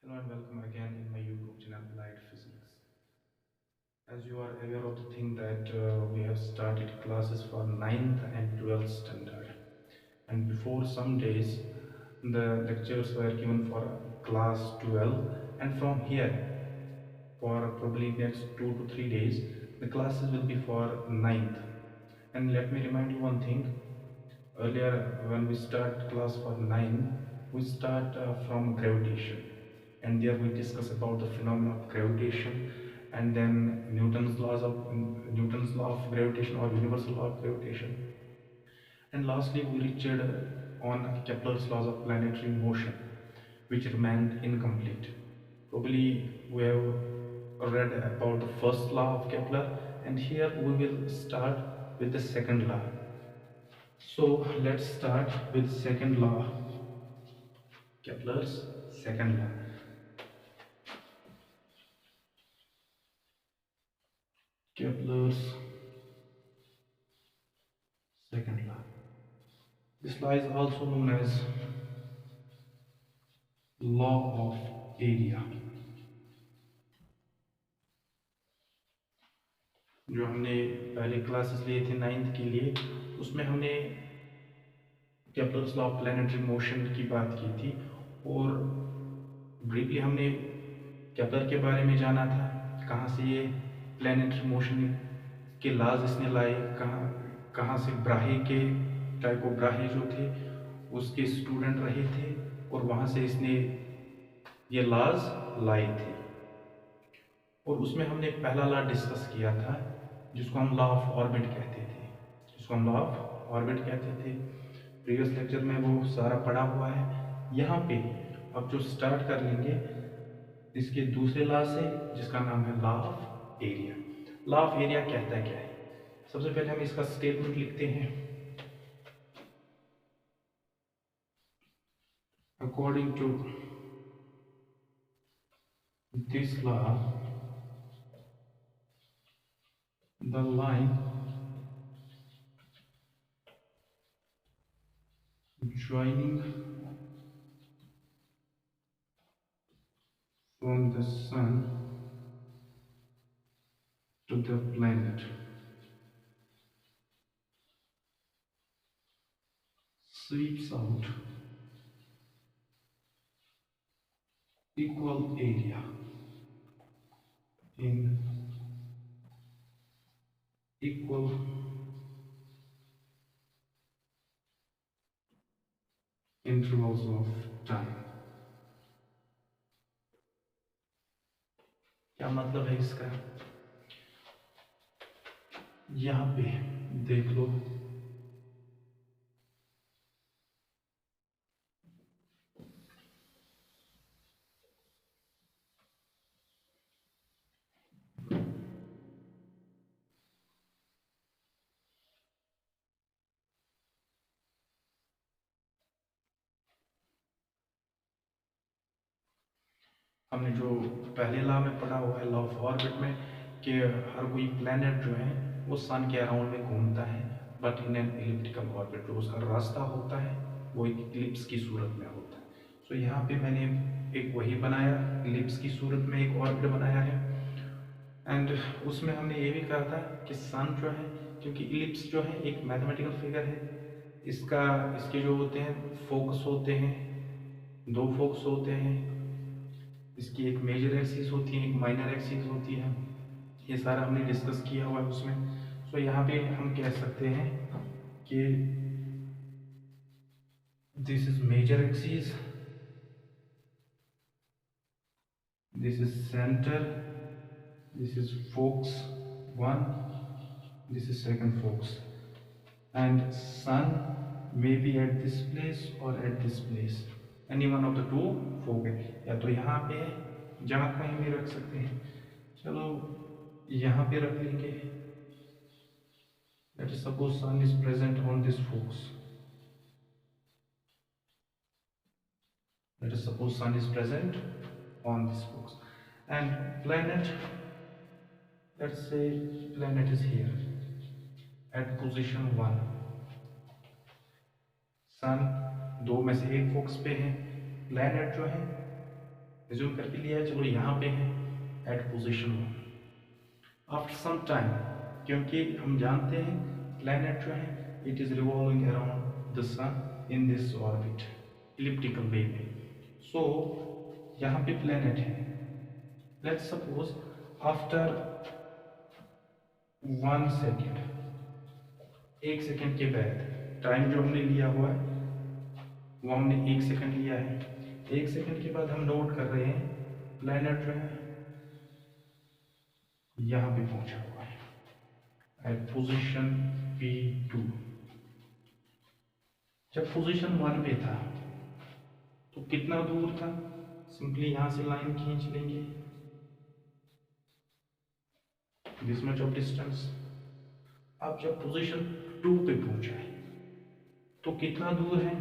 Hello and welcome again in my YouTube channel Light Physics. As you are aware of the thing that we have started classes for 9th and 12th standard, and before some days the lectures were given for class 12, and from here for probably next 2 to 3 days the classes will be for 9th. And let me remind you one thing. Earlier, when we start class for 9, we start from gravitation, and there we discuss about the phenomena of gravitation, and then Newton's law of gravitation or universal law of gravitation, and lastly we reached on Kepler's laws of planetary motion, which remained incomplete. Probably we have read about the first law of Kepler, and here we will start with the second law. So let's start with second law, Kepler's second law. Kepler's second law. This law is also known as law of area. जो हमने पहले classes लिए थे 9th के लिए, उसमें हमने Kepler's law of planetary motion की बात की थी, और ब्रीफली हमने केप्लर के बारे में जाना था, कहाँ से ये प्लैनेटरी मोशन के लॉज इसने लाए, कहाँ कहाँ से ब्राहे के टाइको ब्राहे जो थे उसके स्टूडेंट रहे थे, और वहाँ से इसने ये लॉज लाए थे। और उसमें हमने पहला लॉ डिस्कस किया था जिसको हम लॉ ऑफ ऑर्बिट कहते थे, प्रीवियस लेक्चर में वो सारा पढ़ा हुआ है। यहाँ पे अब जो स्टार्ट कर लेंगे इसके दूसरे लॉ से, जिसका नाम है law of area. Law of area कहता है क्या है? सबसे पहले हम इसका स्टेटमेंट लिखते हैं। According to this law, the line joining from the sun to the planet sweeps out equal area in equal intervals of time। क्या मतलब है इसका? यहाँ पे देख लो, हमने जो पहले लॉ में पढ़ा हुआ है लॉ ऑफ ऑर्बिट में, कि हर कोई प्लैनेट जो है वो सन के अराउंड में घूमता है, but in an elliptical orbit. जो उसका रास्ता होता है वो एक इलिप्स की सूरत में होता है। सो यहाँ पे मैंने एक वही बनाया, इलिप्स की सूरत में एक ऑर्बिट बनाया है। एंड उसमें हमने ये भी कहा था कि सन जो है, क्योंकि इलिप्स जो है एक मैथमेटिकल फिगर है, इसका इसके जो होते हैं फोकस होते हैं, दो फोकस होते हैं। इसकी एक मेजर एक्सिस होती है, एक माइनर एक्सिस होती है। ये सारा हमने डिस्कस किया हुआ है उसमें। सो यहाँ पे हम कह सकते हैं कि this is major axis, this is centre, this is focus one, this is second focus, and sun may be at this place और at this place, any one of the two focus, या तो यहाँ पे है, जहाँ कहीं भी रख सकते हैं। चलो यहाँ पे रख लेंगे। Let us suppose sun is present on this focus. Let us suppose sun is present on this focus, and planet, let's say planet is here at position 1। sun दो में से एक फोकस पे है, planet जो है एज्यूम करके लिया है, चलो यहाँ पे है at position 1 after some time, क्योंकि हम जानते हैं प्लैनेट जो है it is revolving around the sun in this orbit elliptical way में। सो यहाँ पे प्लैनेट है, let's suppose after 1 second, 1 second के बाद टाइम जो हमने लिया हुआ है वो हमने 1 सेकेंड लिया है। 1 सेकेंड के बाद हम नोट कर रहे हैं प्लैनेट जो है यहाँ पे पहुंचा हुआ है एट पोजीशन P2। जब पोजीशन 1 पे था तो कितना दूर था, सिंपली यहां से लाइन खींच लेंगे, दिस मच ऑफ डिस्टेंस। अब जब पोजीशन 2 पे पहुंचा है तो कितना दूर है,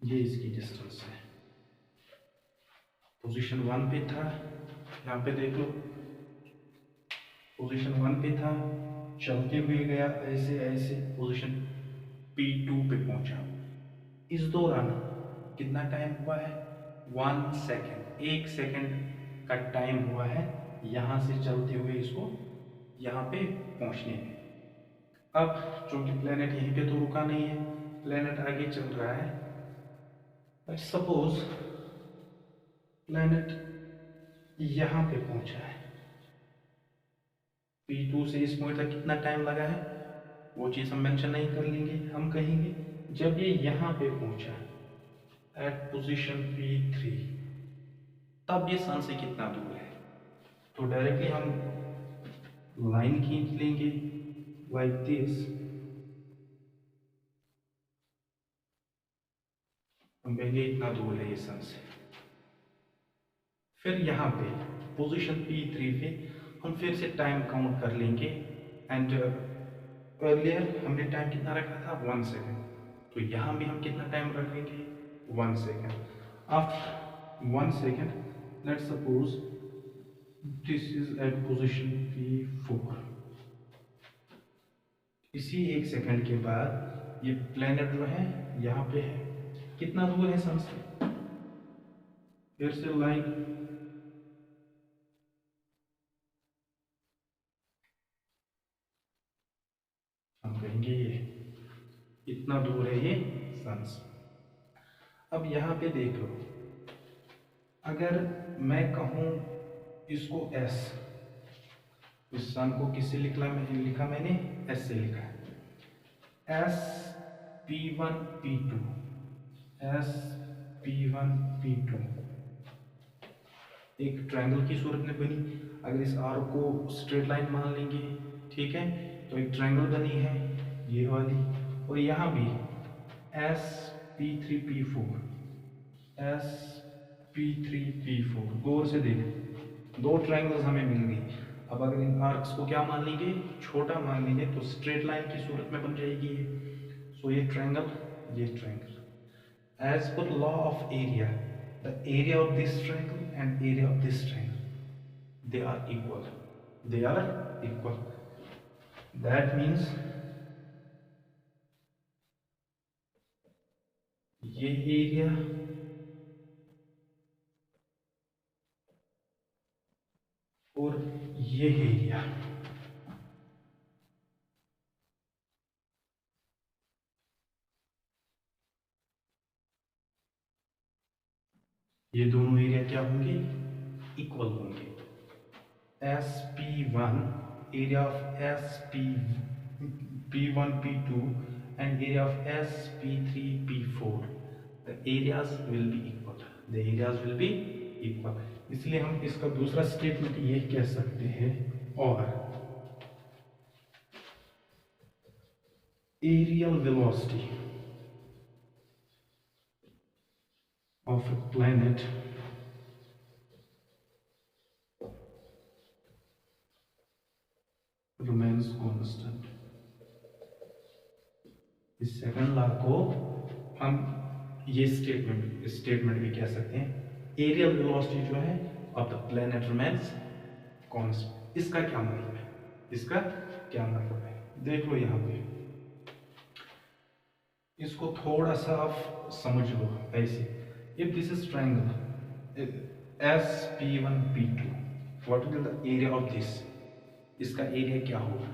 ये इसकी डिस्टेंस है। पोजीशन 1 पे था, यहाँ पे देख लो पोजीशन 1 पे था, चलते हुए गया ऐसे ऐसे पोजीशन P2 पे पहुंचा। इस दौरान कितना टाइम हुआ है, 1 सेकेंड, 1 सेकेंड का टाइम हुआ है यहाँ से चलते हुए इसको यहाँ पे पहुंचने में। अब चूंकि प्लेनेट यहीं पे तो रुका नहीं है, प्लेनेट आगे चल रहा है। लेट्स सपोज प्लेनेट यहाँ पे पहुंचा है, P2 से इस पॉइंट तक कितना टाइम लगा है वो चीज़ हम मेंशन नहीं कर लेंगे, हम कहेंगे जब ये यहाँ पे पहुंचा एट पोजीशन P3 तब ये सन से कितना दूर है। तो डायरेक्टली हम लाइन खींच लेंगे लाइक दिस, हम कहेंगे इतना दूर है ये सन से। फिर यहाँ पे पोजीशन P3 पे हम फिर से टाइम काउंट कर लेंगे एंड अर्लियर हमने टाइम कितना रखा था 1 सेकेंड, तो यहाँ भी हम कितना टाइम रखेंगे 1 second. After 1 second let's suppose this is at position P4। इसी 1 सेकेंड के बाद ये प्लेनेट जो है यहाँ पे है, कितना दूर है सन से, फिर से लाइन हम कहेंगे ये इतना दूर है ये सन से। अब यहाँ पे देख लो, अगर मैं कहूँ इसको S, इस सन को किससे लिखा मैंने S से लिखा है, S P1 P2, S P1 P2 एक ट्रायंगल की सूरत में बनी। अगर इस आर को स्ट्रेट लाइन मान लेंगे, ठीक है, तो एक ट्रायंगल बनी है ये वाली, और यहाँ भी S P3 P4, S P3 P4, गौर से देखें दो ट्रायंगल्स हमें मिल गई। अब अगर इन आर्क्स को क्या मान लेंगे, छोटा मान लेंगे, तो स्ट्रेट लाइन की सूरत में बन जाएगी ये। सो ये ट्रायंगल, ये triangle, as per law of area, the area of this triangle and area of this triangle, they are equal, they are equal, that means ये एरिया और ये एरिया ये दोनों एरिया क्या होंगे, इक्वल होंगे। SP1 area of P1 P2 and area of SP3 P4, the areas will be equal, the areas will be equal। इसलिए हम इसका दूसरा स्टेटमेंट ये कह सकते हैं, और aerial velocity of a planet remains constant। इस सेकंड लॉ को हम ये स्टेटमेंट भी कह सकते हैं, एरियल वेलोसिटी जो है of the planet remains constant. इसका क्या मतलब है, इसका क्या मतलब है, देख लो यहाँ पे इसको थोड़ा सा आप समझ लो ऐसे। If this is triangle SP1P2, what will the area of this, इसका एरिया क्या होगा?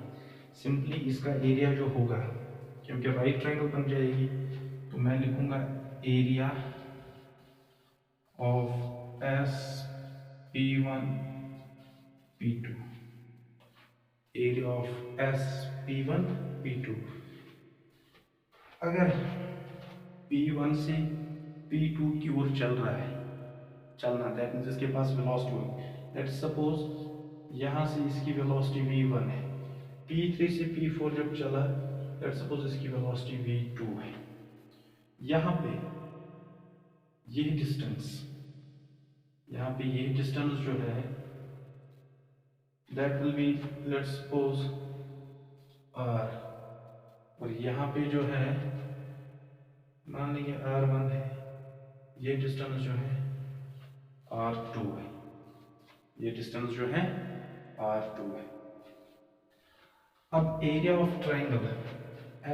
सिंपली इसका एरिया जो होगा, क्योंकि राइट ट्राइंगल बन जाएगी, तो मैं लिखूंगा area of SP1P2, area of SP1P2। अगर P1 से P2 की ओर चल रहा है, चलना, दैट मीन्स इसके पास वेलोसिटी होगी। लेट्स सपोज यहाँ से इसकी वेलोसिटी V1 है, P3 से P4 जब चला, लेट्स सपोज इसकी वेलोसिटी V2 है। यहाँ पे ये डिस्टेंस, यहाँ पे ये डिस्टेंस जो है that will be let's suppose R, और यहाँ पे जो है मान लीजिए R1 है, ये डिस्टेंस जो है R2 है, ये डिस्टेंस जो है R2 है। अब एरिया ऑफ ट्राइंगल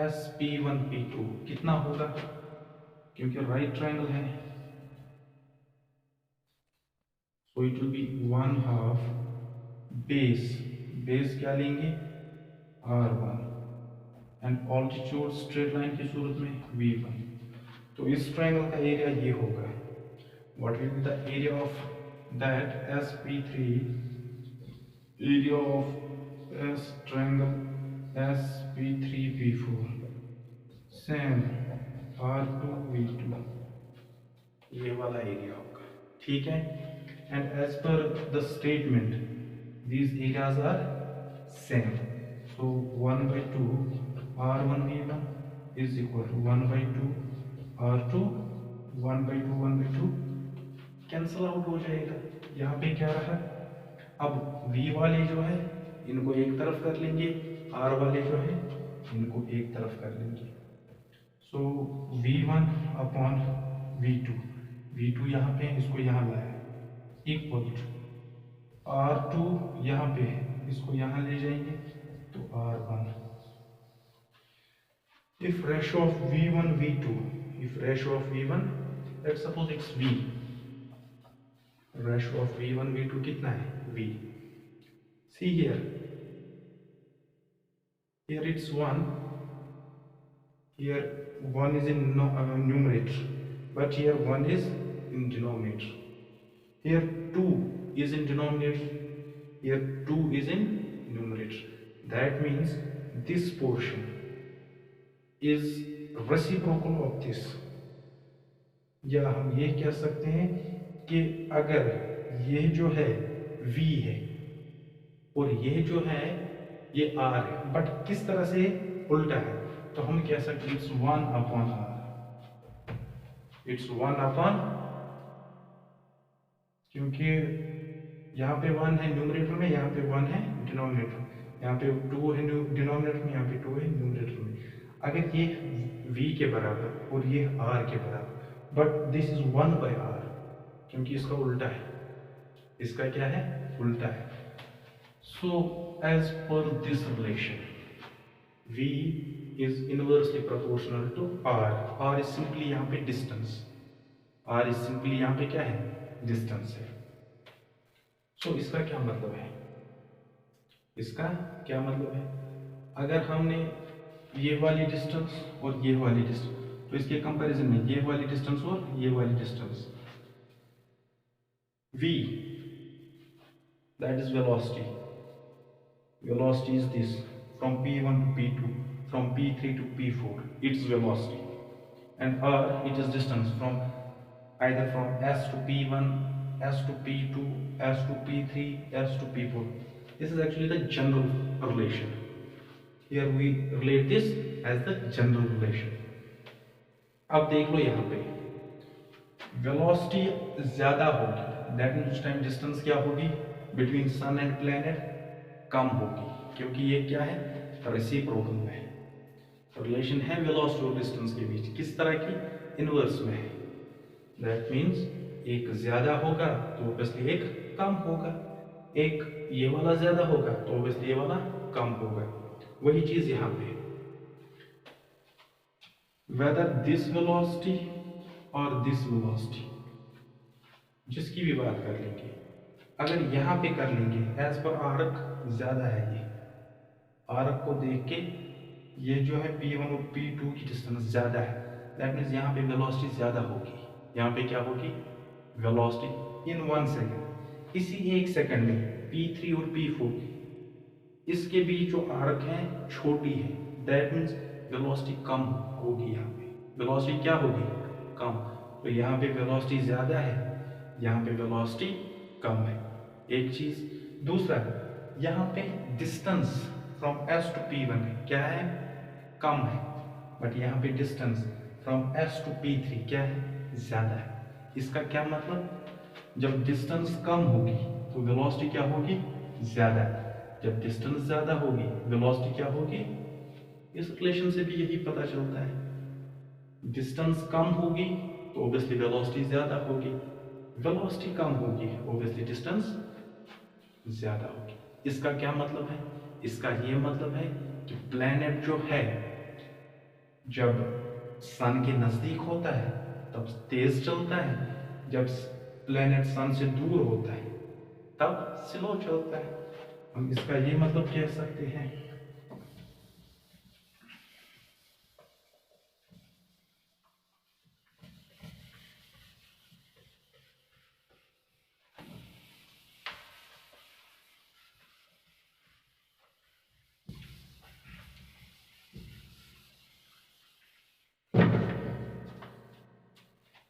SP1P2 कितना होगा? क्योंकि राइट ट्राइंगल है, सो इट विल बी 1/2 बेस क्या लेंगे? R1, and altitude straight line की सूरत में V1। तो इस ट्राइंगल का एरिया ये होगा। What will be the area of that SP3, area of S triangle SP3P4, same R2V2, ये वाला एरिया होगा, ठीक है। And as per the statement these areas are same, so 1/2 R1V1 is equal to 1/2 R2, 1/2 1/2 cancel out हो जाएगा। यहाँ पे क्या रहा? अब V वाले जो है इनको एक तरफ कर लेंगे, R वाले जो है इनको एक तरफ कर लेंगे। सो V1 अपॉन V2 यहाँ पे है, इसको यहाँ लाया, इक्वल टू R2 यहाँ पे है, इसको यहाँ ले जाएंगे तो R1। If ratio of V1 V2, if ratio of V1, let's suppose it's V, ratio of V1 V2 कितना है? V. See here it's 1, here 1 is in numerator, but here 1 is in denominator. Here 2 is in denominator, here 2 is in numerator. That means this portion is reciprocal of this, या हम ये कह सकते हैं कि अगर ये जो है V है और ये जो है ये R है, बट किस तरह से उल्टा है, तो हम कह सकते हैं it's 1 upon R, it's 1 upon, क्योंकि यहाँ पे 1 है न्यूमरेटर में, यहाँ पे 1 है डिनोमिनेटर, यहाँ पे 2 है डिनोमिनेटर में, यहाँ पे 2 है न्यूमरेटर में। अगर ये V के बराबर और ये R के बराबर, बट दिस इज 1/R, क्योंकि इसका उल्टा है, इसका क्या है? उल्टा है। So as per this relation V is inversely proportional to R. R is simply यहाँ पे distance, R is simply यहाँ पे क्या है? distance है। सो इसका क्या मतलब है? इसका क्या मतलब है? अगर हमने ये वाली डिस्टेंस और ये वाली डिस्टेंस, तो इसके कंपैरिजन में ये वाली डिस्टेंस और ये वाली distance, V, that is velocity. Velocity is this, from P1 to P2, from P3 to P4, its velocity. And R, it is distance from either from S to P1, S to P2, S to P3, S to P4. This is actually the general relation. Here we relate this as the general relation. अब देख लो यहाँ पे velocity ज्यादा होगी, that means उस time distance क्या होगी between sun and planet? कम होगी, क्योंकि ये क्या है? रेसिप्रोकल में है, रिलेशन है वेलोसिटी और डिस्टेंस के बीच। किस तरह की? इनवर्स में है। दैट मीन्स एक ज्यादा होगा तो ऑब्वियसली एक कम होगा, एक ये वाला ज्यादा होगा तो ऑब्वियसली ये वाला कम होगा। वही चीज यहाँ पे whether this velocity और this velocity, जिसकी भी बात कर लेंगे, अगर यहाँ पे कर लेंगे एज पर आर्क ज़्यादा है, ये आर्क को देख के ये जो है P1 और P2 की डिस्टेंस ज़्यादा है, दैट मीन्स यहाँ पे वेलोसिटी ज़्यादा होगी। यहाँ पे क्या होगी? वेलोसिटी इन 1 सेकेंड, इसी 1 सेकेंड में P3 और P4 इसके बीच जो आर्क है छोटी है, दैट मीन्स वेलोसिटी कम होगी। यहाँ पे वेलोसिटी क्या होगी? कम। तो यहाँ पे वेलोसिटी ज़्यादा है, यहाँ पे वेलोसिटी कम है, एक चीज़। दूसरा, यहाँ पे distance from S to P1 क्या है? कम है, बट यहाँ पे distance from S to P3 क्या है? ज़्यादा है। इसका क्या मतलब? जब डिस्टेंस कम होगी तो वेलोसिटी क्या होगी? ज़्यादा। जब डिस्टेंस ज़्यादा होगी वेलोसिटी क्या होगी? इस रिलेशन से भी यही पता चलता है, डिस्टेंस कम होगी तो ऑब्वियसली वेलोसिटी ज़्यादा होगी, वेलोसिटी कम होगी ऑब्वियसली डिस्टेंस ज़्यादा होगी। इसका क्या मतलब है? इसका ये मतलब है कि प्लैनेट जो है जब सन के नज़दीक होता है तब तेज चलता है, जब प्लैनेट सन से दूर होता है तब स्लो चलता है। हम इसका ये मतलब कह सकते हैं।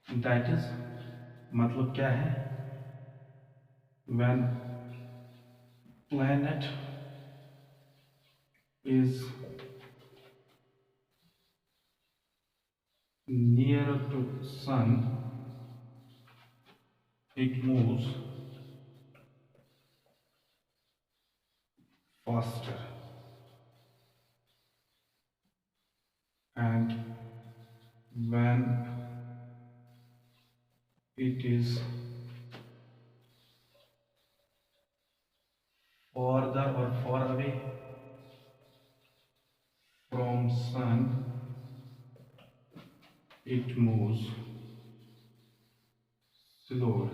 दैट इज मतलब क्या है? When planet is nearer to sun, it moves faster, and when it is further or far away from sun, it moves slower.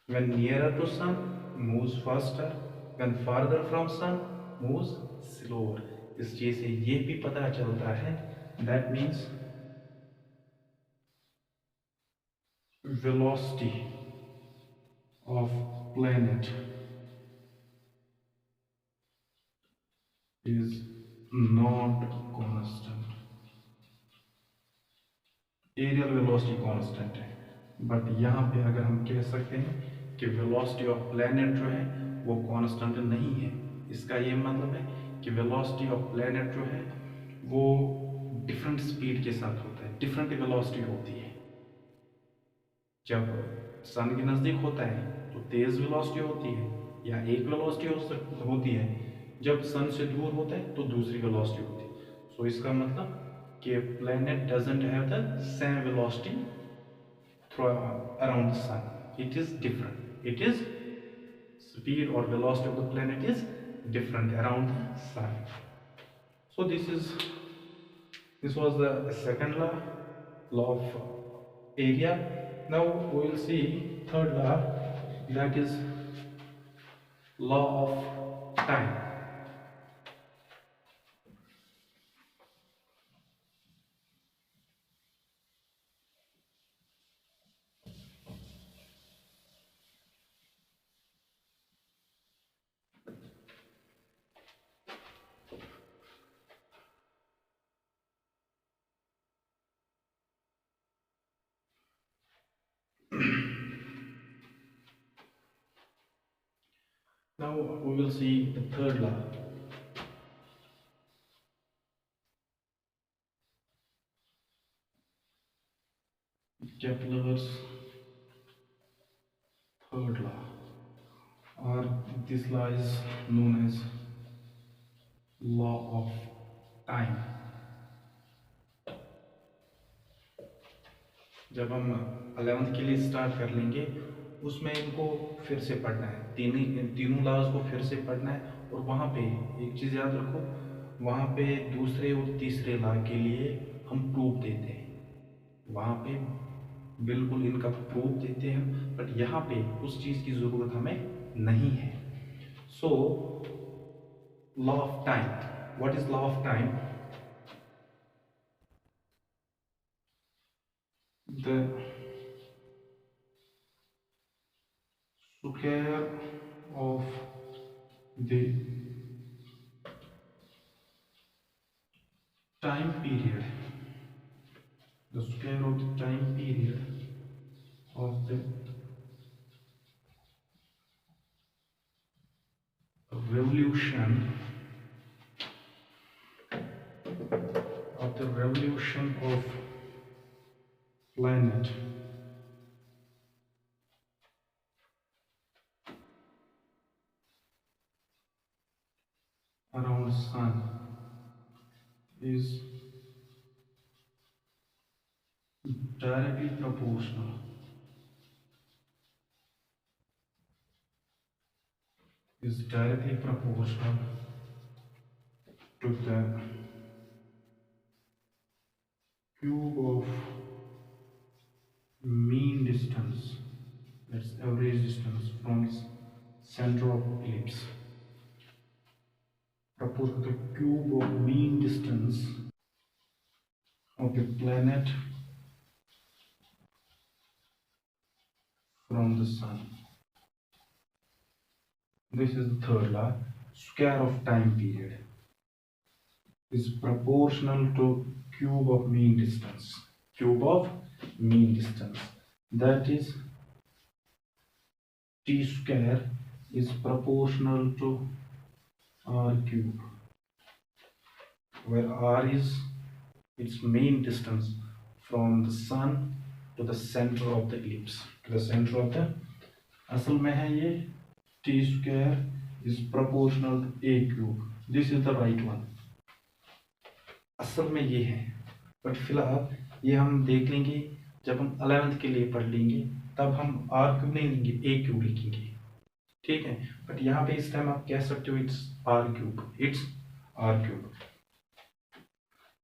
When nearer to sun, moves faster. When farther from sun, moves slower. इस चीज से ये भी पता चलता है, that means velocity of planet is not constant. Areal velocity constant है, but यहाँ पे अगर हम कह सकते हैं कि वेलोसिटी ऑफ प्लैनेट जो है वो कांस्टेंट नहीं है। इसका ये मतलब है कि वेलोसिटी ऑफ प्लैनेट जो है वो डिफरेंट स्पीड के साथ होता है, डिफरेंट वेलोसिटी होती है। जब सन के नज़दीक होता है तो तेज़ वेलोसिटी होती है या एक वेलोसिटी होती है, जब सन से दूर होता है तो दूसरी वेलोसिटी होती है। सो इसका मतलब कि planet doesn't have the same velocity through around the sun. It is different. It is speed or velocity of the planet is different around the sun. So this was the second law, law of area. Now we will see third law, that is law of time. Now we will see the third law. Kepler's third law, or this law is known as law of time. जब हम 11th के लिए start कर लेंगे उसमें इनको फिर से पढ़ना है, तीनों लॉज को फिर से पढ़ना है और वहाँ पे एक चीज़ याद रखो, वहाँ पे दूसरे और तीसरे लॉ के लिए हम प्रूफ देते हैं, वहाँ पे बिल्कुल इनका प्रूफ देते हैं, बट यहाँ पे उस चीज़ की ज़रूरत हमें नहीं है। So law of time, what is law of time? The square of the time period, the square of the time period of the revolution of planet around sun is directly proportional to the cube of mean distance, that's average distance from its center of ellipse, proportional to the cube of mean distance of the planet from the sun. This is the third law. Square of time period is proportional to cube of mean distance. Cube of mean distance. That is, t square is proportional to r cube, where r is its mean distance from the sun to the center of the ellipse. To the center of the, असल में है ये t square is proportional to a cube. This is the right one. असल में ये है, but फिलहाल ये हम देख लेंगे जब हम 11th के लिए पढ़ लेंगे, तब हम आर क्यूब नहीं लेंगे, ए क्यूब लिखेंगे, ठीक है। बट यहाँ पे इस टाइम आप कह सकते हो it's R cube, it's R cube.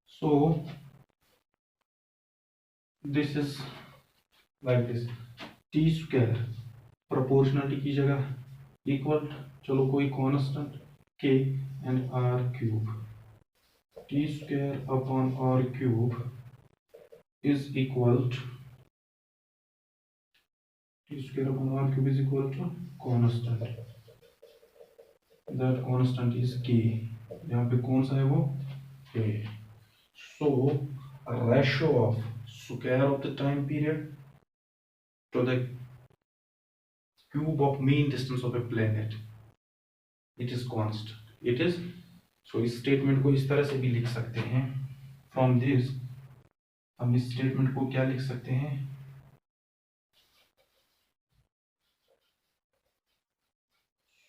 So this is like this, T square proportionality की जगह इक्वल, चलो कोई कांस्टेंट के and R cube, t square upon r cube is equal to t square upon r cube is equal to constant, that constant is k, यहाँ पे कौन सा है वो, k. So ratio of square of the time period to the cube of mean distance of a planet, it is constant, it is. So इस statement को इस तरह से भी लिख सकते हैं, फ्रॉम दिस हम इस स्टेटमेंट को क्या लिख सकते हैं,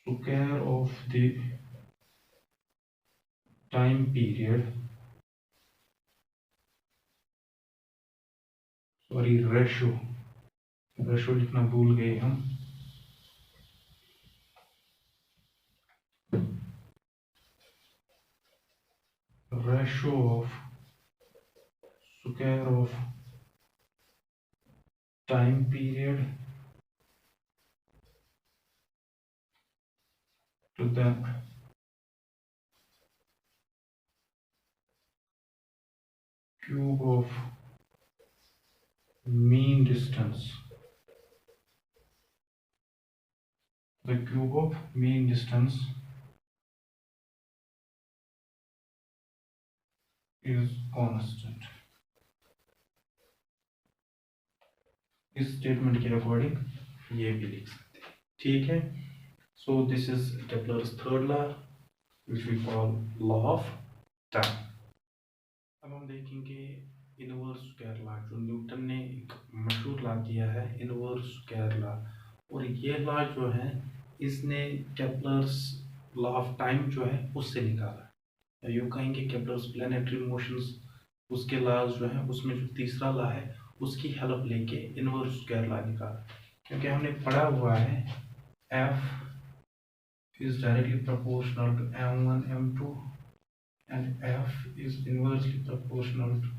square of the time period, sorry ratio लिखना भूल गए हम, ratio of square of time period to the cube of mean distance, the cube of mean distance is constant. इस स्टेटमेंट के अकॉर्डिंग ये भी लिख सकते हैं, ठीक है। So this is Kepler's third law which we call law of time. अब हम देखेंगे इनवर्स स्क्वायर लॉ, जो न्यूटन ने एक मशहूर लॉ दिया है, इनवर्स स्क्वायर लॉ। और ये लॉ जो है इसने केपलर्स लॉ ऑफ टाइम जो है उससे निकाला, यूँ कहेंगे केपलर्स प्लैनेटरी मोशंस, उसके लॉज जो है उसमें जो तीसरा लॉ है उसकी हेल्प लेके इनवर्स स्क्वायर लॉ निकाला। क्योंकि हमने पढ़ा हुआ है F is directly proportional to m1 m2 and f is inversely proportional to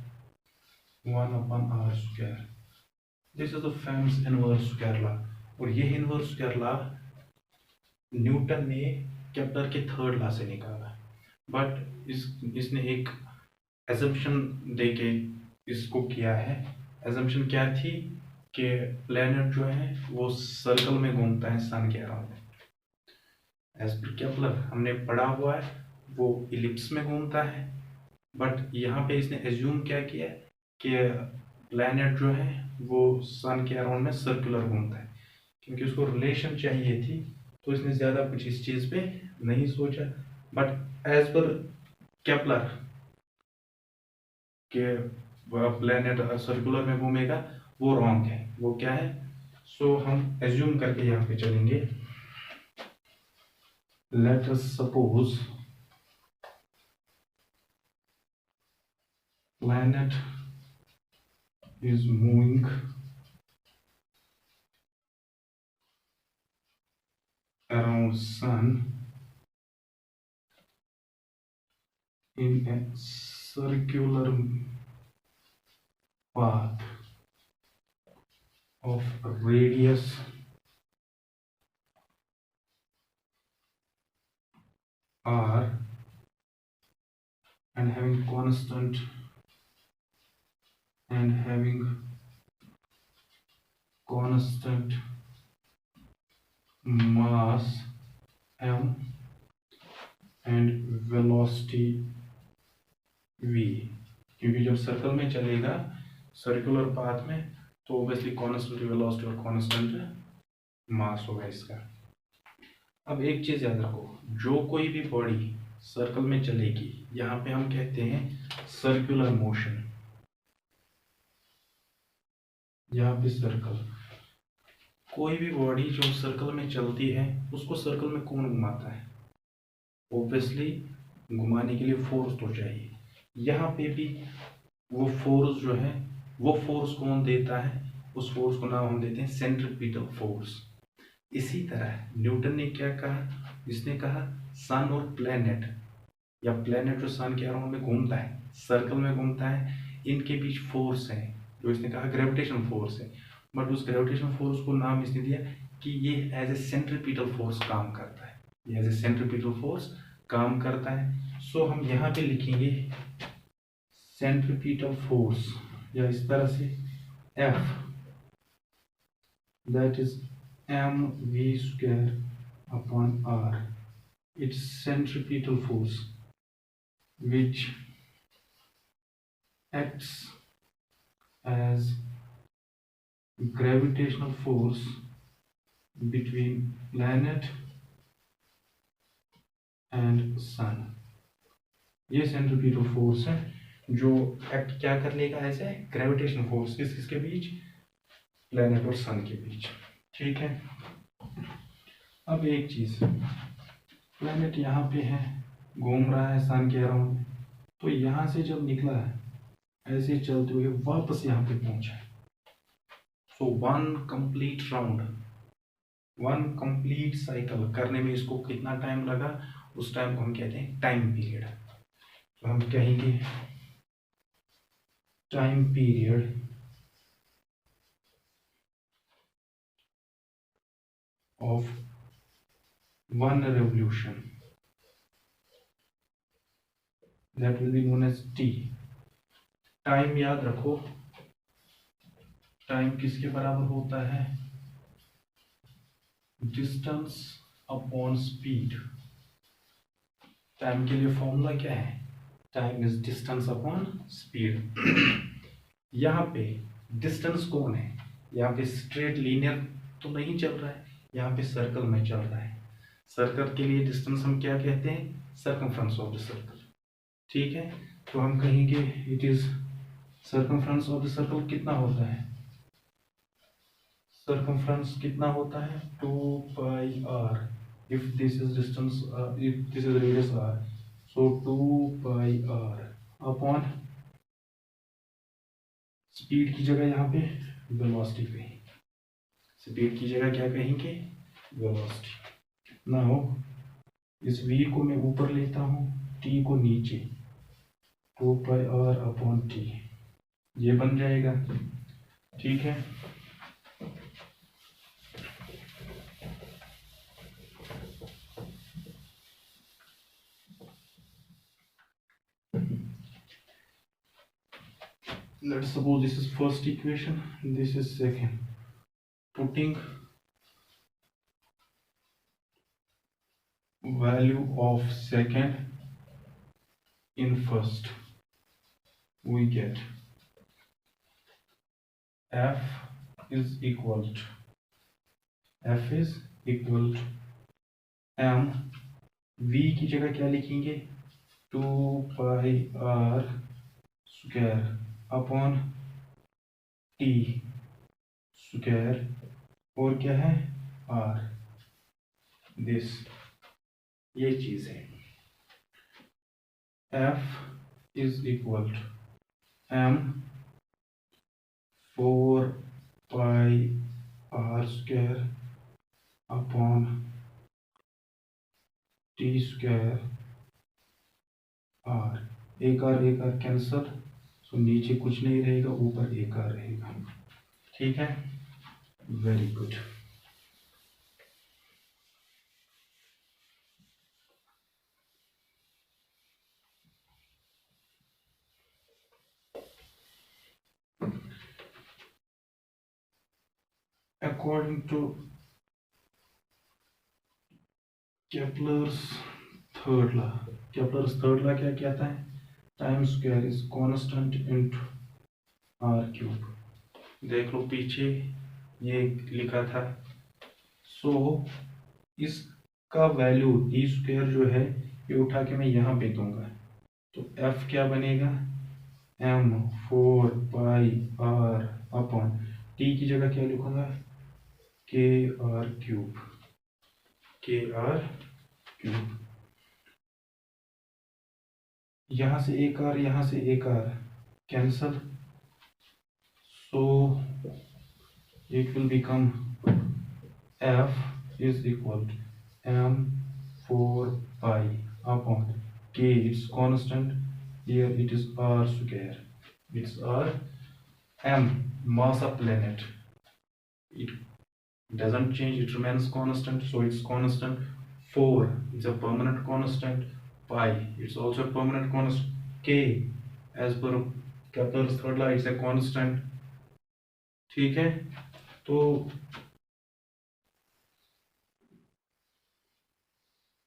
1 upon r square. This is the Fam's inverse square law. और ये इनवर्स स्क्वायर लॉ न्यूटन ने केपलर के थर्ड लॉ से निकाला, बट इसने एक assumption देके इसको किया है। एजम्पशन क्या थी कि प्लैनेट जो है वो सर्कल में घूमता है सन के अराउंड। एज पर केपलर हमने पढ़ा हुआ है वो इलिप्स में घूमता है, बट यहाँ पे इसने एज्यूम क्या किया कि प्लैनेट जो है वो सन के अराउंड में सर्कुलर घूमता है। क्योंकि उसको रिलेशन चाहिए थी तो इसने ज़्यादा कुछ इस चीज़ पे नहीं सोचा, बट एज पर केपलर के प्लैनेट सर्कुलर में घूमेगा वो रॉन्ग है। वो क्या है? सो हम एज्यूम करके यहाँ पे चलेंगे। Let us suppose planet is moving around sun in a circular path of radius r and having constant mass m and velocity v। क्योंकि जब सर्कल में चलेगा सर्कुलर पाथ में तो ऑब्वियसली कांस्टेंट वेलोसिटी और कांस्टेंट मास होगा इसका। अब एक चीज याद रखो, जो कोई भी बॉडी सर्कल में चलेगी यहाँ पे हम कहते हैं सर्कुलर मोशन। यहाँ पे सर्कल, कोई भी बॉडी जो सर्कल में चलती है उसको सर्कल में कौन घुमाता है? ऑब्वियसली घुमाने के लिए फोर्स तो चाहिए। यहाँ पे भी वो फोर्स जो है वो फोर्स कौन देता है? उस फोर्स को नाम हम देते हैं सेंट्रीपिटल फोर्स। इसी तरह न्यूटन ने क्या कहा? इसने कहा सन और प्लैनेट, या प्लैनेट जो सन के अराउंड में घूमता है सर्कल में घूमता है, इनके बीच फोर्स है जो इसने कहा ग्रेविटेशन फोर्स है। बट उस ग्रेविटेशन फोर्स को नाम इसने दिया कि ये एज ए सेंट्रीपिटल फोर्स काम करता है, ये एज ए सेंट्रीपिटल फोर्स काम करता है। सो हम यहाँ पे लिखेंगे सेंट्रीपिटल फोर्स, या इस तरह से F that is mv square upon r, its centripetal force which acts as gravitational force between planet and sun। ये सेंट्रीपिटल फोर्स है जो एक्ट क्या कर लेगा? ऐसे ग्रेविटेशन फोर्स किस किसके बीच? प्लैनेट और सन के बीच। ठीक है। अब एक चीज, प्लैनेट यहाँ पे है, घूम रहा है सन के अराउंड, तो यहाँ से जब निकला है ऐसे चलते हुए वापस यहाँ पे पहुंचा। So one complete round, one complete cycle करने में इसको कितना टाइम लगा? उस टाइम को हम कहते हैं टाइम पीरियड। तो हम कहेंगे time period of one revolution, that will be known as t। Time याद रखो, टाइम किसके बराबर होता है? Distance upon speed. टाइम के लिए फॉर्मूला क्या है? Time is distance upon speed. यहाँ पे डिस्टेंस कौन है? यहाँ पे स्ट्रेट लीनियर तो नहीं चल रहा है, यहाँ पे सर्कल में चल रहा है। सर्कल के लिए डिस्टेंस हम क्या कहते हैं? Circumference of the circle. ठीक है, तो हम कहेंगे it is circumference of the circle कितना होता है? सर्कमफ्रेंस कितना होता है? 2 पाई r। If this is distance, if this is radius r, so 2 pi r upon speed की जगह यहाँ पे वेलोसिटी कहेंगे। स्पीड की जगह क्या कहेंगे? वेलोसिटी। नाउ इस v को मैं ऊपर लेता हूँ, t को नीचे, 2πr/t, ये बन जाएगा। ठीक है, let's suppose this is first equation, this is second. Putting value of second in first, we get f is equal to m, v की जगह क्या लिखेंगे, 2πr square upon t square, और क्या है r, दिस, ये चीज है। f is equal to m 4πr square upon t square r, एक आर कैंसल, सो नीचे कुछ नहीं रहेगा, ऊपर एक आर रहेगा। ठीक है, very good. According to Kepler's third law, क्या कहता है, time square is constant into R cube. देख लो पीछे ये लिखा था। सो इसका वैल्यू टी स्क्वायर जो है, ये उठा के मैं यहाँ पे दूंगा, तो एफ क्या बनेगा, m 4πr अपॉन टी की जगह क्या लिखूंगा, के आर क्यूब। यहाँ से एक आर, यहाँ से एक R cancel, so it will become f is equal to m 4π upon k, it's constant, here it is r square, it's r, m mass of planet, it doesn't change, it remains constant, so it's constant. 4 is a permanent constant, pi it's also a permanent constant, k as per Kepler's third law it's a constant। ठीक है, तो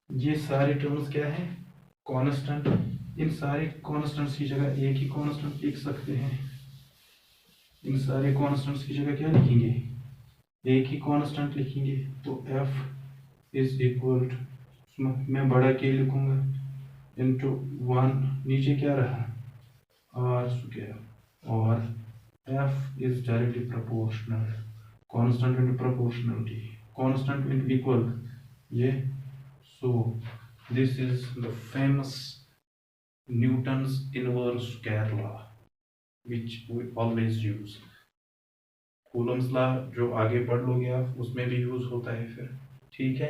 ये सारे terms क्या है, constant. इन सारे constants की जगह एक ही कांस्टेंट लिख सकते हैं, इन सारे कांस्टेंट्स की जगह क्या लिखेंगे, एक ही कांस्टेंट लिखेंगे। तो f इज इक्वल टू, मैं बड़ा के लिखूंगा, इनटू 1, नीचे क्या रहा r स्क्वायर, और f is directly proportional, constant into proportionality, constant into equal, ये। So this is the famous Newton's inverse square law which we always use. Coulomb's law जो आगे पढ़ लोगे आप, उसमें भी यूज होता है फिर। ठीक है,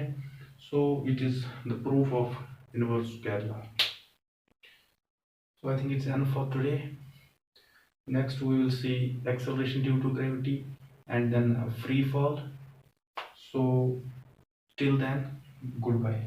so it is the proof of inverse square law. So I think it's enough for today. Next we will see acceleration due to gravity and then free fall. So till then, goodbye.